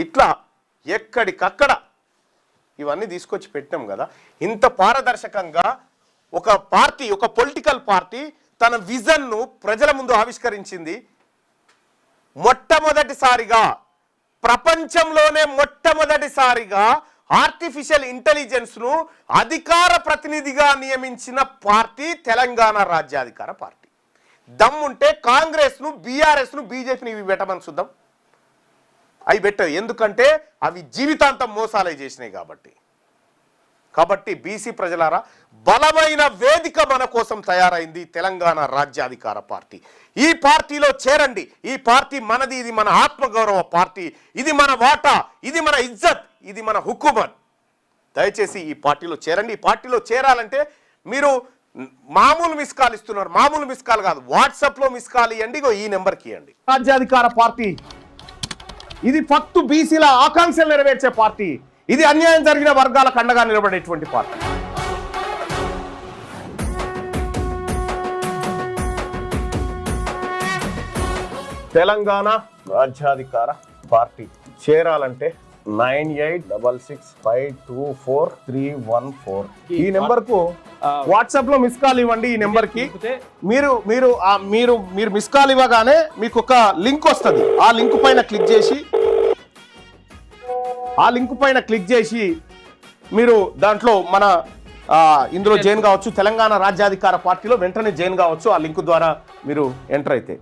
ఇట్లా ఎక్కడికక్కడ ఇవన్నీ తీసుకొచ్చి పెట్టినాం కదా. ఇంత పారదర్శకంగా ఒక పార్టీ, ఒక పొలిటికల్ పార్టీ తన విజన్ను ప్రజల ముందు ఆవిష్కరించింది. మొట్టమొదటిసారిగా ప్రపంచంలోనే మొట్టమొదటిసారిగా ఆర్టిఫిషియల్ ఇంటెలిజెన్స్ను అధికార ప్రతినిధిగా నియమించిన పార్టీ తెలంగాణ రాజ్యాధికార పార్టీ. దమ్ముంటే కాంగ్రెస్ను, బీఆర్ఎస్ను, బీజేపీని ఇవి పెట్టమని చూద్దాం. అవి పెట్టవు, ఎందుకంటే అవి జీవితాంతం మోసాలే చేసినాయి కాబట్టి బీసీ ప్రజలారా, బలమైన వేదిక మన కోసం తయారైంది తెలంగాణ రాజ్యాధికార పార్టీ. ఈ పార్టీలో చేరండి. ఈ పార్టీ మనది, ఇది మన ఆత్మగౌరవ పార్టీ, ఇది మన వాటా, ఇది మన ఇజ్జత్, ఇది మన హుకుమత్. దయచేసి ఈ పార్టీలో చేరండి. ఈ పార్టీలో చేరాలంటే మీరు మామూలు మిస్ కాల్ ఇస్తున్నారు, మామూలు మిస్ కాల్ కాదు, వాట్సాప్లో మిస్ కాల్ ఇవ్వండి, ఈ నెంబర్కి ఇవ్వండి. రాజ్యాధికార పార్టీ ఇది ఫక్తు బీసీల ఆకాంక్షలు నెరవేర్చే పార్టీ, ఇది అన్యాయం జరిగిన వర్గాలకు అండగా నిలబడేటువంటి పార్టీ. తెలంగాణ రాజ్యాధికార పార్టీ చేరాలంటే 9866524314 ఈ నెంబర్ కు వాట్సాప్ లో మిస్ కాల్ ఇవ్వండి. ఈ నెంబర్ కి మీరు మీరు మీరు మీరు మిస్ కాల్ ఇవ్వగానే మీకు ఒక లింక్ వస్తుంది. ఆ లింక్ పైన క్లిక్ చేసి మీరు దాంట్లో మన ఇందులో జాయిన్ కావచ్చు. తెలంగాణ రాజ్యాధికార పార్టీలో వెంటనే జాయిన్ కావచ్చు. ఆ లింక్ ద్వారా మీరు ఎంటర్ అయితే